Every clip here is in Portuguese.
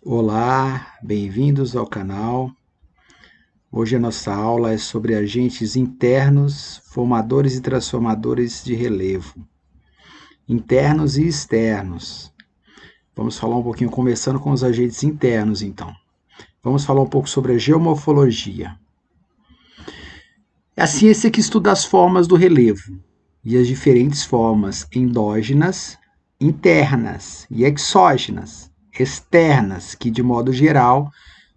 Olá, bem-vindos ao canal. Hoje a nossa aula é sobre agentes internos, formadores e transformadores de relevo. Internos e externos. Vamos falar um pouquinho, começando com os agentes internos, então. Vamos falar um pouco sobre a geomorfologia. É a ciência que estuda as formas do relevo e as diferentes formas endógenas, internas e exógenas, externas, que de modo geral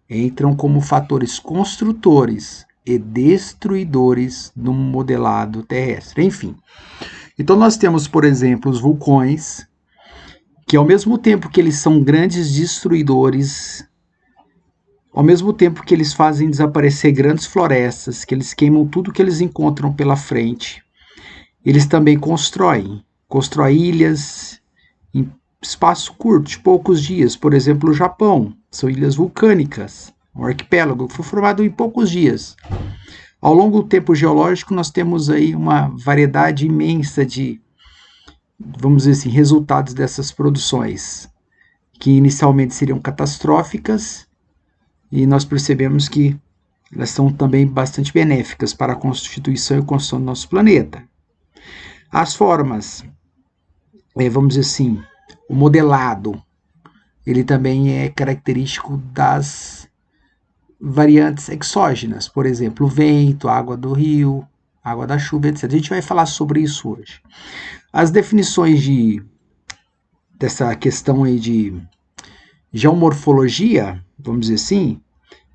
entram como fatores construtores e destruidores do modelado terrestre. Enfim, então nós temos, por exemplo, os vulcões, que ao mesmo tempo que eles são grandes destruidores, ao mesmo tempo que eles fazem desaparecer grandes florestas, que eles queimam tudo que eles encontram pela frente, eles também constroem ilhas em espaço curto, de poucos dias. Por exemplo, o Japão, são ilhas vulcânicas, um arquipélago que foi formado em poucos dias. Ao longo do tempo geológico, nós temos aí uma variedade imensa de, vamos dizer assim, resultados dessas produções, que inicialmente seriam catastróficas, e nós percebemos que elas são também bastante benéficas para a constituição e construção do nosso planeta. As formas, vamos dizer assim, o modelado, ele também é característico das variantes exógenas, por exemplo, o vento, a água do rio, a água da chuva, etc. A gente vai falar sobre isso hoje. As definições dessa questão aí de geomorfologia, vamos dizer assim,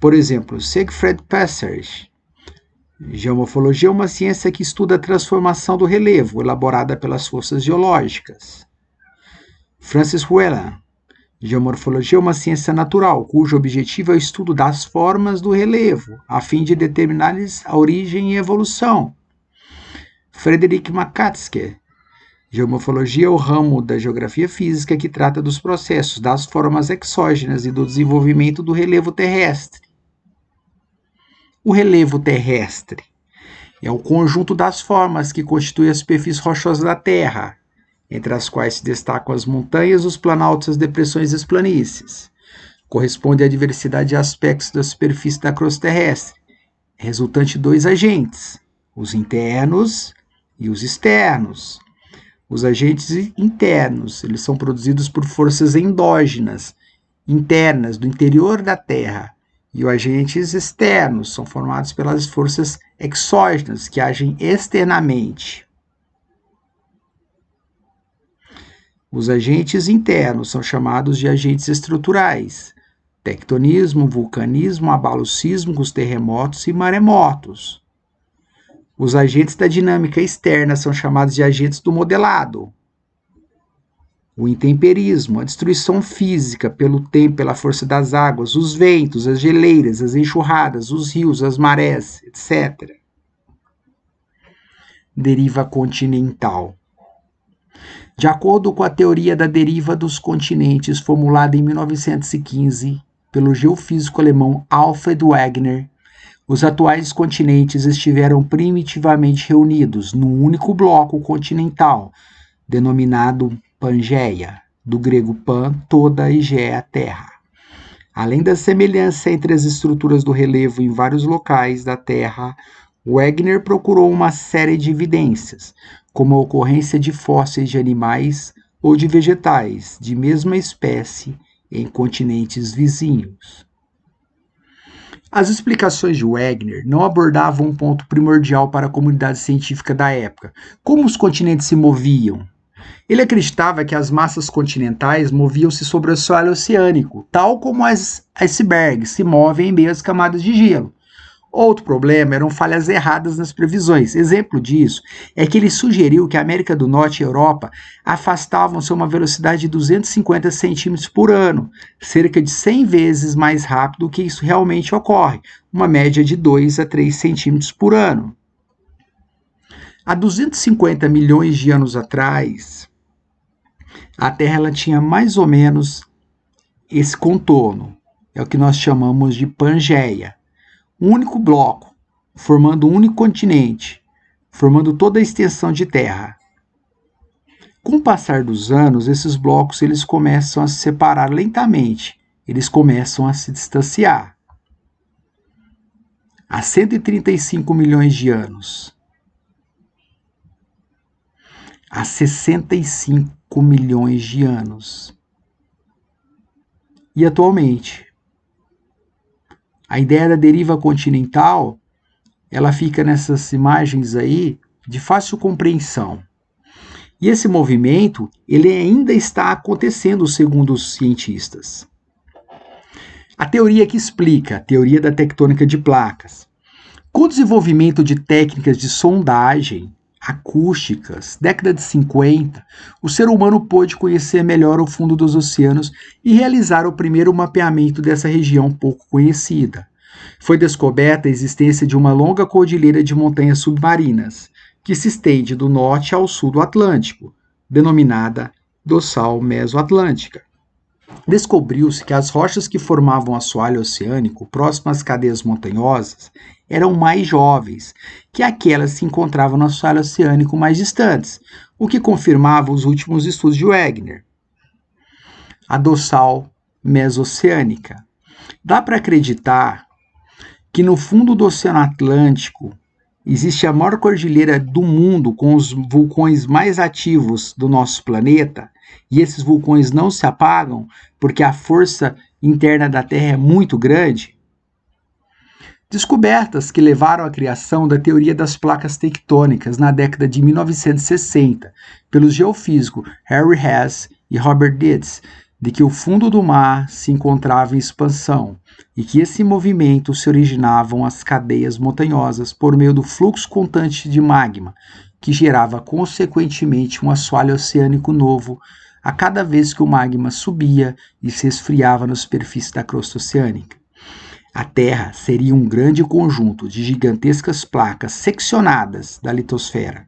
por exemplo, Siegfried Passarge. Geomorfologia é uma ciência que estuda a transformação do relevo, elaborada pelas forças geológicas. Francis Whelan. Geomorfologia é uma ciência natural, cujo objetivo é o estudo das formas do relevo, a fim de determinar-lhes a origem e evolução. Frederick McCaskill. Geomorfologia é o ramo da geografia física que trata dos processos, das formas exógenas e do desenvolvimento do relevo terrestre. O relevo terrestre é o conjunto das formas que constituem a superfície rochosa da Terra, entre as quais se destacam as montanhas, os planaltos, as depressões e as planícies. Corresponde à diversidade de aspectos da superfície da crosta terrestre, resultante de dois agentes, os internos e os externos. Os agentes internos, eles são produzidos por forças endógenas, internas, do interior da Terra, e os agentes externos são formados pelas forças exógenas, que agem externamente. Os agentes internos são chamados de agentes estruturais: tectonismo, vulcanismo, abalos sísmicos, terremotos e maremotos. Os agentes da dinâmica externa são chamados de agentes do modelado: o intemperismo, a destruição física pelo tempo, pela força das águas, os ventos, as geleiras, as enxurradas, os rios, as marés, etc. Deriva continental. De acordo com a teoria da deriva dos continentes, formulada em 1915 pelo geofísico alemão Alfred Wegener, os atuais continentes estiveram primitivamente reunidos num único bloco continental, denominado Pangeia, do grego pan, toda, e geia, terra. Além da semelhança entre as estruturas do relevo em vários locais da Terra, Wegener procurou uma série de evidências, como a ocorrência de fósseis de animais ou de vegetais de mesma espécie em continentes vizinhos. As explicações de Wegener não abordavam um ponto primordial para a comunidade científica da época: como os continentes se moviam. Ele acreditava que as massas continentais moviam-se sobre o assoalho oceânico, tal como as icebergs se movem em meio às camadas de gelo. Outro problema eram falhas erradas nas previsões. Exemplo disso é que ele sugeriu que a América do Norte e a Europa afastavam-se a uma velocidade de 250 centímetros por ano, cerca de 100 vezes mais rápido do que isso realmente ocorre, uma média de 2 a 3 centímetros por ano. Há 250 milhões de anos atrás, a Terra ela tinha mais ou menos esse contorno, é o que nós chamamos de Pangeia. Um único bloco, formando um único continente, formando toda a extensão de terra. Com o passar dos anos, esses blocos eles começam a se separar lentamente eles começam a se distanciar. Há 135 milhões de anos, há 65 milhões de anos. E atualmente, a ideia da deriva continental, ela fica nessas imagens aí de fácil compreensão. E esse movimento, ele ainda está acontecendo, segundo os cientistas. A teoria que explica, a teoria da tectônica de placas. Com o desenvolvimento de técnicas de sondagem acústicas, década de 50, o ser humano pôde conhecer melhor o fundo dos oceanos e realizar o primeiro mapeamento dessa região pouco conhecida. Foi descoberta a existência de uma longa cordilheira de montanhas submarinas, que se estende do norte ao sul do Atlântico, denominada Dorsal Mesoatlântica. Descobriu-se que as rochas que formavam o assoalho oceânico próximo às cadeias montanhosas eram mais jovens que aquelas que se encontravam no assoalho oceânico mais distantes, o que confirmava os últimos estudos de Wegener. A dorsal mesoceânica. Dá para acreditar que no fundo do Oceano Atlântico existe a maior cordilheira do mundo com os vulcões mais ativos do nosso planeta, e esses vulcões não se apagam porque a força interna da Terra é muito grande? Descobertas que levaram à criação da teoria das placas tectônicas na década de 1960 pelos geofísicos Harry Hess e Robert Dietz, de que o fundo do mar se encontrava em expansão e que esse movimento se originavam as cadeias montanhosas por meio do fluxo constante de magma, que gerava consequentemente um assoalho oceânico novo a cada vez que o magma subia e se esfriava na superfície da crosta oceânica. A Terra seria um grande conjunto de gigantescas placas seccionadas da litosfera,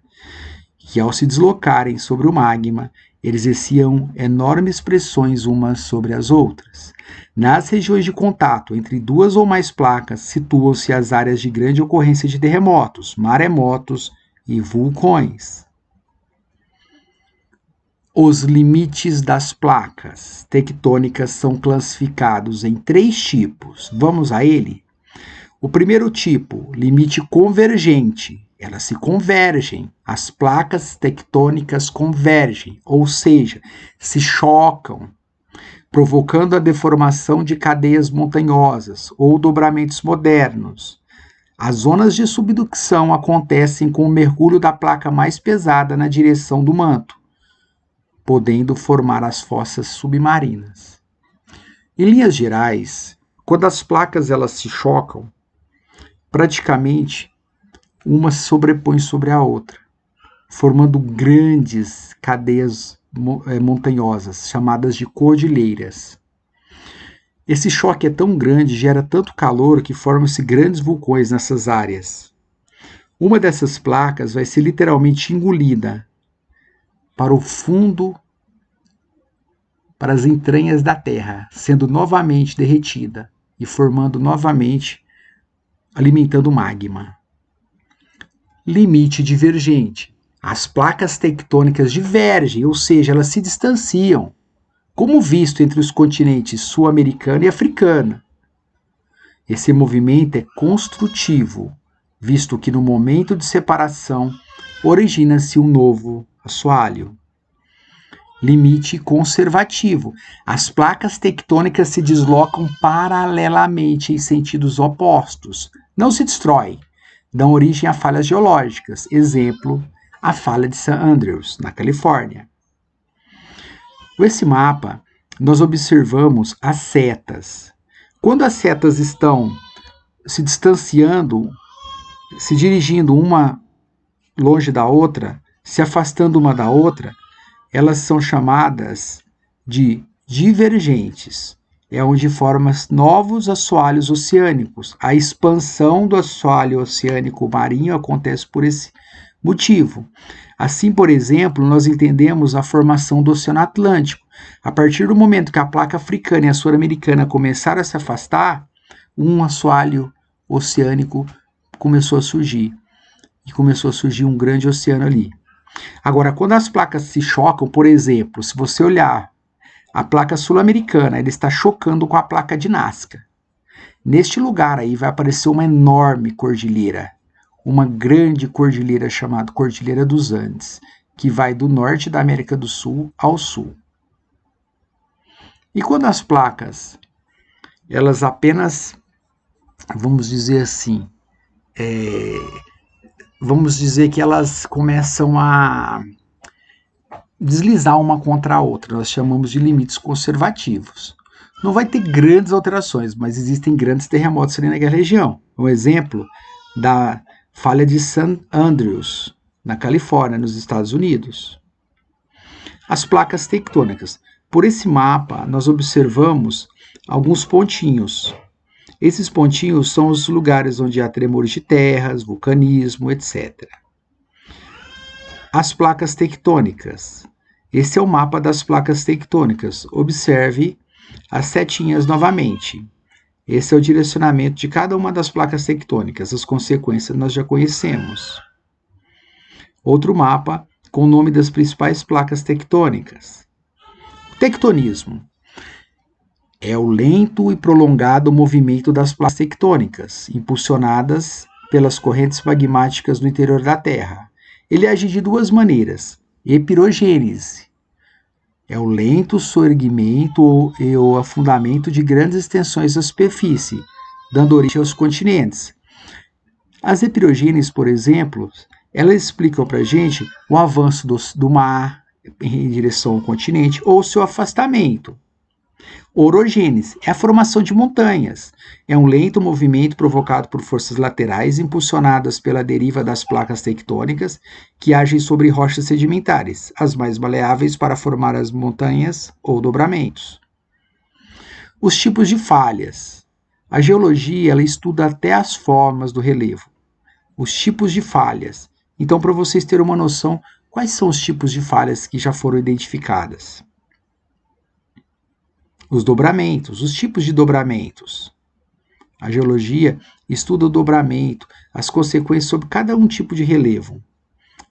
que ao se deslocarem sobre o magma, exerciam enormes pressões umas sobre as outras. Nas regiões de contato entre duas ou mais placas situam-se as áreas de grande ocorrência de terremotos, maremotos e vulcões. Os limites das placas tectônicas são classificados em 3 tipos. Vamos a ele? O primeiro tipo, limite convergente. Elas se convergem. As placas tectônicas convergem, ou seja, se chocam, provocando a deformação de cadeias montanhosas ou dobramentos modernos. As zonas de subducção acontecem com o mergulho da placa mais pesada na direção do manto, podendo formar as fossas submarinas. Em linhas gerais, quando as placas elas se chocam, praticamente uma se sobrepõe sobre a outra, formando grandes cadeias montanhosas, chamadas de cordilheiras. Esse choque é tão grande, gera tanto calor que formam-se grandes vulcões nessas áreas. Uma dessas placas vai ser literalmente engolida para o fundo, para as entranhas da Terra, sendo novamente derretida e formando novamente, alimentando magma. Limite divergente. As placas tectônicas divergem, ou seja, elas se distanciam, como visto entre os continentes sul-americano e africano. Esse movimento é construtivo, visto que no momento de separação origina-se um novo assoalho. Limite conservativo. As placas tectônicas se deslocam paralelamente em sentidos opostos, não se destroem, dão origem a falhas geológicas. Exemplo, a falha de St. Andrews, na Califórnia. Nesse mapa, nós observamos as setas. Quando as setas estão se distanciando, se dirigindo uma longe da outra, se afastando uma da outra, elas são chamadas de divergentes. É onde formam novos assoalhos oceânicos. A expansão do assoalho oceânico marinho acontece por esse motivo. Assim, por exemplo, nós entendemos a formação do Oceano Atlântico. A partir do momento que a placa africana e a sul-americana começaram a se afastar, um assoalho oceânico começou a surgir. E começou a surgir um grande oceano ali. Agora, quando as placas se chocam, por exemplo, se você olhar a placa sul-americana, ele está chocando com a placa de Nazca. Neste lugar aí vai aparecer uma enorme cordilheira, uma grande cordilheira chamada Cordilheira dos Andes, que vai do norte da América do Sul ao sul. E quando as placas, elas apenas, vamos dizer assim, vamos dizer que elas começam a deslizar uma contra a outra, nós chamamos de limites conservativos. Não vai ter grandes alterações, mas existem grandes terremotos ali naquela região. Um exemplo da falha de San Andreas, na Califórnia, nos Estados Unidos. As placas tectônicas. Por esse mapa, nós observamos alguns pontinhos. Esses pontinhos são os lugares onde há tremores de terras, vulcanismo, etc. As placas tectônicas. Esse é o mapa das placas tectônicas. Observe as setinhas novamente. Esse é o direcionamento de cada uma das placas tectônicas. As consequências nós já conhecemos. Outro mapa com o nome das principais placas tectônicas. Tectonismo é o lento e prolongado movimento das placas tectônicas, impulsionadas pelas correntes magmáticas do interior da Terra. Ele age de duas maneiras. Epirogênese é o lento soerguimento e o afundamento de grandes extensões da superfície, dando origem aos continentes. As epirogêneses, por exemplo, elas explicam para a gente o avanço do mar em direção ao continente ou seu afastamento. Orogênese é a formação de montanhas. É um lento movimento provocado por forças laterais impulsionadas pela deriva das placas tectônicas que agem sobre rochas sedimentares, as mais maleáveis para formar as montanhas ou dobramentos. Os tipos de falhas. A geologia ela estuda até as formas do relevo. Os tipos de falhas. Então, para vocês terem uma noção, quais são os tipos de falhas que já foram identificadas? Os dobramentos, os tipos de dobramentos. A geologia estuda o dobramento, as consequências sobre cada um tipo de relevo.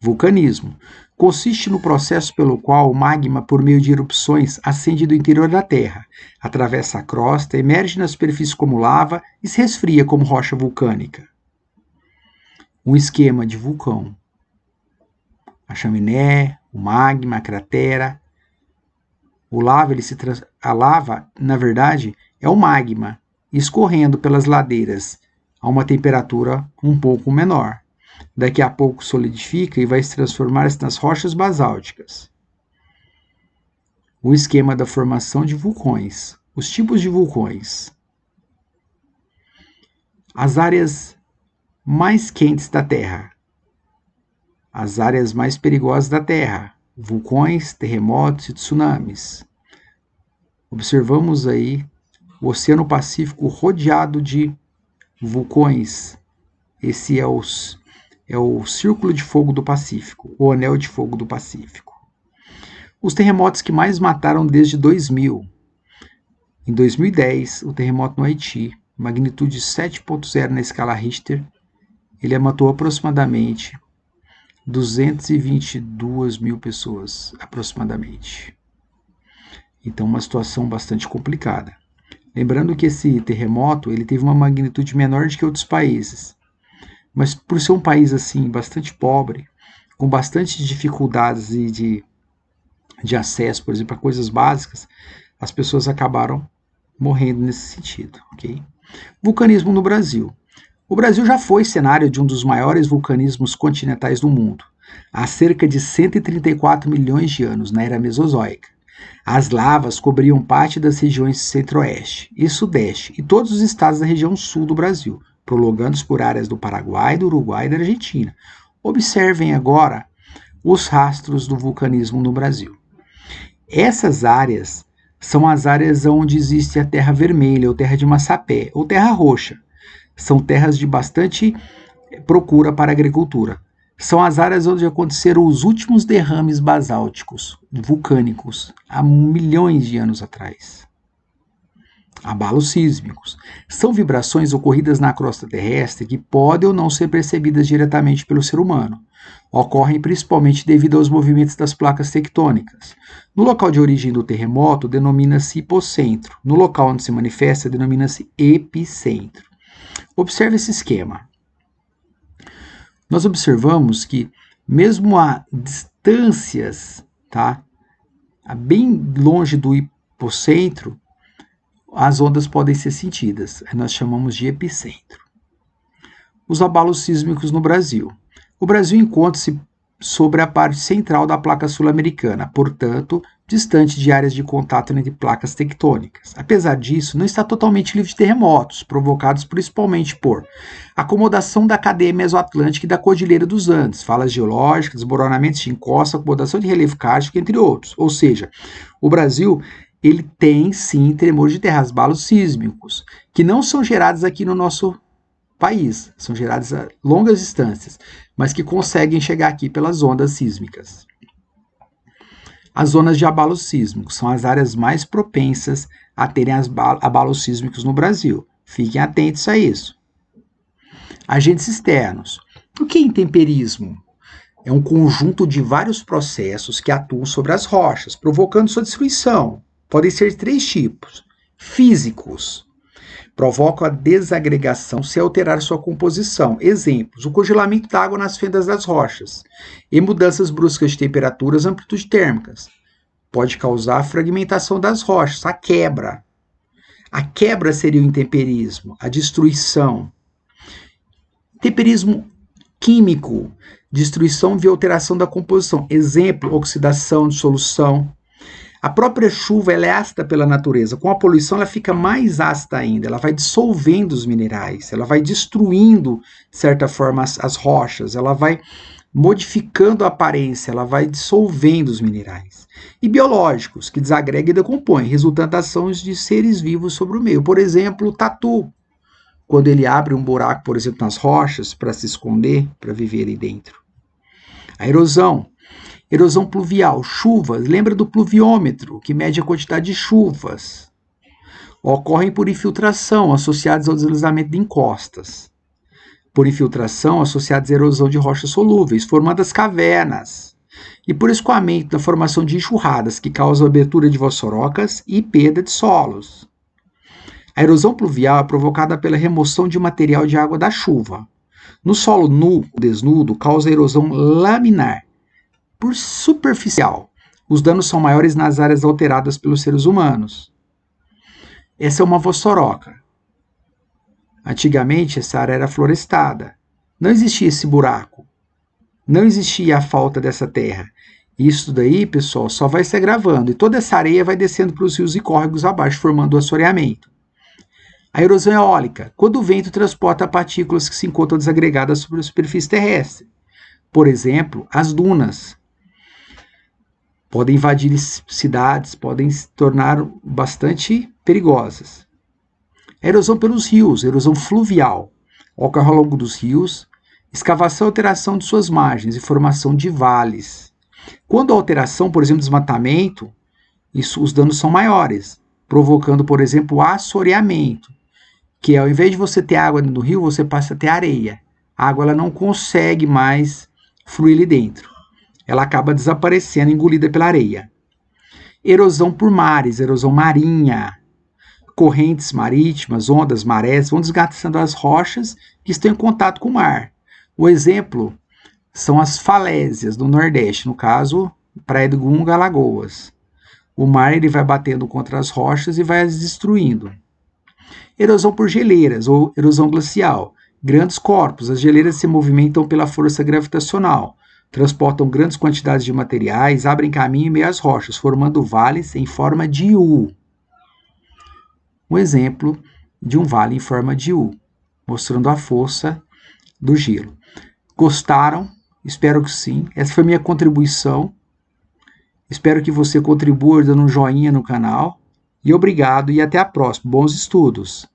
Vulcanismo consiste no processo pelo qual o magma, por meio de erupções, ascende do interior da Terra, atravessa a crosta, emerge na superfície como lava e se resfria como rocha vulcânica. Um esquema de vulcão. A chaminé, o magma, a cratera. A lava, na verdade, é o magma escorrendo pelas ladeiras a uma temperatura um pouco menor. Daqui a pouco solidifica e vai se transformar nas rochas basálticas. O esquema da formação de vulcões. Os tipos de vulcões. As áreas mais quentes da Terra. As áreas mais perigosas da Terra. Vulcões, terremotos e tsunamis. Observamos aí o Oceano Pacífico rodeado de vulcões. Esse é o Círculo de Fogo do Pacífico, o Anel de Fogo do Pacífico. Os terremotos que mais mataram desde 2000. Em 2010, o terremoto no Haiti, magnitude 7.0 na escala Richter, ele matou aproximadamente 222 mil pessoas, aproximadamente. Então, uma situação bastante complicada. Lembrando que esse terremoto ele teve uma magnitude menor do que outros países. Mas por ser um país assim bastante pobre, com bastante dificuldades de acesso, por exemplo, a coisas básicas, as pessoas acabaram morrendo nesse sentido. Okay? Vulcanismo no Brasil. O Brasil já foi cenário de um dos maiores vulcanismos continentais do mundo, há cerca de 134 milhões de anos, na Era Mesozoica. As lavas cobriam parte das regiões centro-oeste e sudeste e todos os estados da região sul do Brasil, prolongando-se por áreas do Paraguai, do Uruguai e da Argentina. Observem agora os rastros do vulcanismo no Brasil. Essas áreas são as áreas onde existe a terra vermelha, ou terra de massapé, ou terra roxa. São terras de bastante procura para a agricultura. São as áreas onde aconteceram os últimos derrames basálticos, vulcânicos, há milhões de anos atrás. Abalos sísmicos são vibrações ocorridas na crosta terrestre que podem ou não ser percebidas diretamente pelo ser humano. Ocorrem principalmente devido aos movimentos das placas tectônicas. No local de origem do terremoto, denomina-se hipocentro. No local onde se manifesta, denomina-se epicentro. Observe esse esquema. Nós observamos que, mesmo a distâncias, tá, bem longe do hipocentro, as ondas podem ser sentidas. Nós chamamos de epicentro. Os abalos sísmicos no Brasil. O Brasil encontra-se sobre a parte central da placa sul-americana, portanto, distante de áreas de contato entre placas tectônicas. Apesar disso, não está totalmente livre de terremotos, provocados principalmente por acomodação da cadeia mesoatlântica e da Cordilheira dos Andes, falas geológicas, desmoronamentos de encosta, acomodação de relevo kárstico, entre outros. Ou seja, o Brasil ele tem sim tremores de terra, abalos sísmicos, que não são gerados aqui no nosso país, são gerados a longas distâncias, mas que conseguem chegar aqui pelas ondas sísmicas. As zonas de abalos sísmicos são as áreas mais propensas a terem abalos sísmicos no Brasil. Fiquem atentos a isso. Agentes externos. O que é intemperismo? É um conjunto de vários processos que atuam sobre as rochas, provocando sua destruição. Podem ser 3 tipos. Físicos. Provocam a desagregação se alterar sua composição. Exemplos: o congelamento da água nas fendas das rochas e mudanças bruscas de temperaturas e amplitude térmicas. Pode causar a fragmentação das rochas, a quebra. A quebra seria o intemperismo, a destruição. Temperismo químico, destruição via alteração da composição. Exemplo: oxidação, dissolução. A própria chuva ela é ácida pela natureza. Com a poluição, ela fica mais ácida ainda. Ela vai dissolvendo os minerais, ela vai destruindo, de certa forma, as rochas, ela vai modificando a aparência, ela vai dissolvendo os minerais. E biológicos, que desagregam e decompõem, resultando de ações de seres vivos sobre o meio. Por exemplo, o tatu, quando ele abre um buraco, por exemplo, nas rochas, para se esconder, para viver ali dentro. A erosão. Erosão pluvial, chuvas, lembra do pluviômetro, que mede a quantidade de chuvas. Ocorrem por infiltração, associadas ao deslizamento de encostas. Por infiltração, associadas à erosão de rochas solúveis, formando as cavernas. E por escoamento, na formação de enxurradas, que causam abertura de vossorocas e perda de solos. A erosão pluvial é provocada pela remoção de material de água da chuva. No solo nu, desnudo, causa erosão laminar. Por superficial, os danos são maiores nas áreas alteradas pelos seres humanos. Essa é uma vossoroca. Antigamente, essa área era florestada. Não existia esse buraco. Não existia a falta dessa terra. Isso daí, pessoal, só vai se agravando. E toda essa areia vai descendo para os rios e córregos abaixo, formando o assoreamento. A erosão eólica, quando o vento transporta partículas que se encontram desagregadas sobre a superfície terrestre. Por exemplo, as dunas. Podem invadir cidades, podem se tornar bastante perigosas. A erosão pelos rios, erosão fluvial, ocorre ao longo dos rios, escavação e alteração de suas margens e formação de vales. Quando a alteração, por exemplo, desmatamento, os danos são maiores, provocando, por exemplo, o assoreamento, que ao invés de você ter água no rio, você passa a ter areia. A água ela não consegue mais fluir ali dentro. Ela acaba desaparecendo, engolida pela areia. Erosão por mares, erosão marinha. Correntes marítimas, ondas, marés, vão desgastando as rochas que estão em contato com o mar. O exemplo são as falésias do Nordeste, no caso, Praia do Gunga, Alagoas. O mar ele vai batendo contra as rochas e vai as destruindo. Erosão por geleiras, ou erosão glacial. Grandes corpos, as geleiras se movimentam pela força gravitacional. Transportam grandes quantidades de materiais, abrem caminho em meio às rochas, formando vales em forma de U. Um exemplo de um vale em forma de U, mostrando a força do gelo. Gostaram? Espero que sim. Essa foi minha contribuição. Espero que você contribua dando um joinha no canal. E obrigado e até a próxima. Bons estudos!